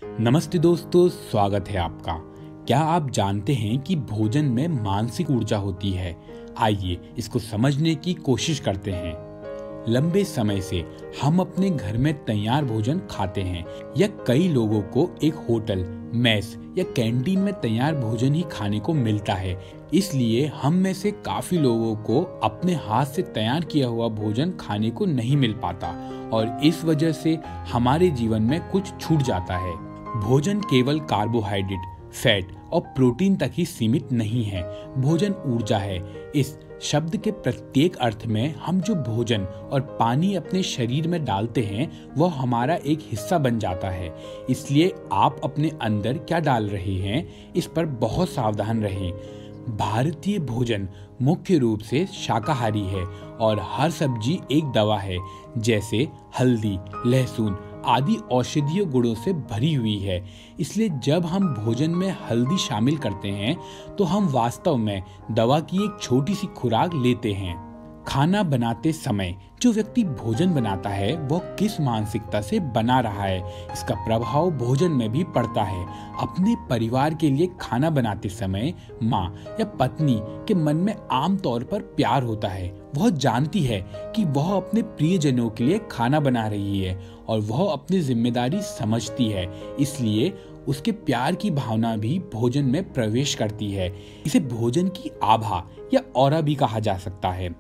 नमस्ते दोस्तों, स्वागत है आपका। क्या आप जानते हैं कि भोजन में मानसिक ऊर्जा होती है? आइए इसको समझने की कोशिश करते हैं। लंबे समय से हम अपने घर में तैयार भोजन खाते हैं या कई लोगों को एक होटल, मेस या कैंटीन में तैयार भोजन ही खाने को मिलता है। इसलिए हम में से काफी लोगों को अपने हाथ से तैयार किया हुआ भोजन खाने को नहीं मिल पाता और इस वजह से हमारे जीवन में कुछ छूट जाता है। भोजन केवल कार्बोहाइड्रेट, फैट और प्रोटीन तक ही सीमित नहीं है। भोजन ऊर्जा है। इस शब्द के प्रत्येक अर्थ में हम जो भोजन और पानी अपने शरीर में डालते हैं वह हमारा एक हिस्सा बन जाता है। इसलिए आप अपने अंदर क्या डाल रहे हैं इस पर बहुत सावधान रहें। भारतीय भोजन मुख्य रूप से शाकाहारी है और हर सब्जी एक दवा है। जैसे हल्दी, लहसुन आदि औषधीय गुणों से भरी हुई है। इसलिए जब हम भोजन में हल्दी शामिल करते हैं तो हम वास्तव में दवा की एक छोटी सी खुराक लेते हैं। खाना बनाते समय जो व्यक्ति भोजन बनाता है वह किस मानसिकता से बना रहा है, इसका प्रभाव भोजन में भी पड़ता है। अपने परिवार के लिए खाना बनाते समय माँ या पत्नी के मन में आम तौर पर प्यार होता है। वह जानती है कि वह अपने प्रियजनों के लिए खाना बना रही है और वह अपनी जिम्मेदारी समझती है। इसलिए उसके प्यार की भावना भी भोजन में प्रवेश करती है। इसे भोजन की आभा या ऑरा भी कहा जा सकता है।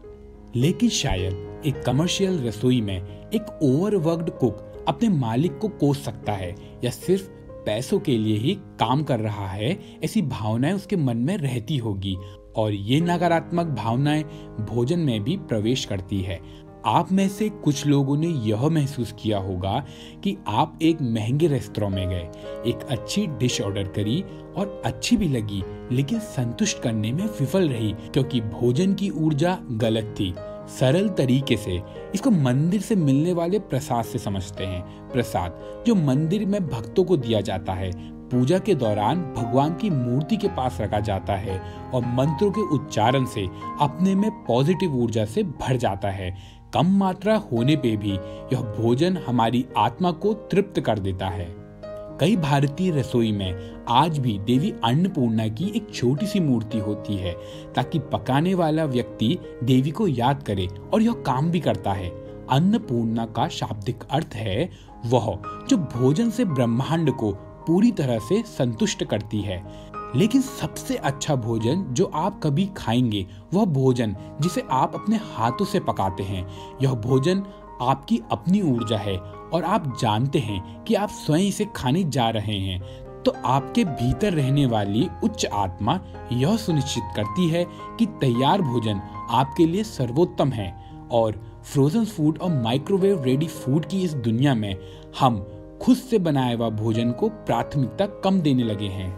लेकिन शायद एक कमर्शियल रसोई में एक ओवरवर्क्ड कुक अपने मालिक को कोस सकता है या सिर्फ पैसों के लिए ही काम कर रहा है, ऐसी भावनाएं उसके मन में रहती होगी और ये नकारात्मक भावनाएं भोजन में भी प्रवेश करती है। आप में से कुछ लोगों ने यह महसूस किया होगा कि आप एक महंगे रेस्तरां में गए, एक अच्छी डिश ऑर्डर करी और अच्छी भी लगी, लेकिन संतुष्ट करने में विफल रही क्योंकि भोजन की ऊर्जा गलत थी। सरल तरीके से इसको मंदिर से मिलने वाले प्रसाद से समझते हैं। प्रसाद जो मंदिर में भक्तों को दिया जाता है, पूजा के दौरान भगवान की मूर्ति के पास रखा जाता है और मंत्रों के उच्चारण से अपने में पॉजिटिव ऊर्जा से भर जाता है। कम मात्रा होने पे भी यह भोजन हमारी आत्मा को तृप्त कर देता है। कई भारतीय रसोई में आज भी देवी अन्नपूर्णा की एक छोटी सी मूर्ति होती है ताकि पकाने वाला व्यक्ति देवी को याद करे और यह काम भी करता है। अन्नपूर्णा का शाब्दिक अर्थ है वह जो भोजन से ब्रह्मांड को पूरी तरह से संतुष्ट करती है। लेकिन सबसे अच्छा भोजन जो आप कभी खाएंगे वह भोजन जिसे आप अपने हाथों से पकाते हैं। यह भोजन आपकी अपनी ऊर्जा है और आप जानते हैं कि आप स्वयं इसे खाने जा रहे हैं। तो आपके भीतर रहने वाली उच्च आत्मा यह सुनिश्चित करती है कि तैयार भोजन आपके लिए सर्वोत्तम है। और फ्रोजन फूड और माइक्रोवेव रेडी फूड की इस दुनिया में हम खुद से बनाया हुआ भोजन को प्राथमिकता कम देने लगे हैं।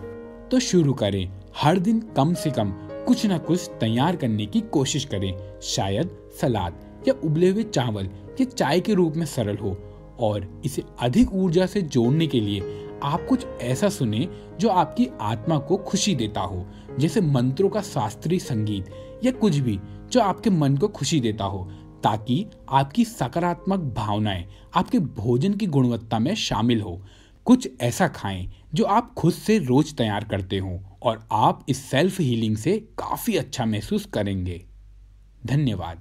तो शुरू करें, हर दिन कम से कम कुछ न कुछ तैयार करने की कोशिश करें। शायद सलाद या उबले हुए चावल या चाय के रूप में सरल हो और इसे अधिक ऊर्जा से जोड़ने के लिए आप कुछ ऐसा सुने जो आपकी आत्मा को खुशी देता हो, जैसे मंत्रों का शास्त्रीय संगीत या कुछ भी जो आपके मन को खुशी देता हो, ताकि आपकी सकारात्मक भावनाएं आपके भोजन की गुणवत्ता में शामिल हो। कुछ ऐसा खाएं जो आप खुद से रोज तैयार करते हो और आप इस सेल्फ हीलिंग से काफी अच्छा महसूस करेंगे। धन्यवाद।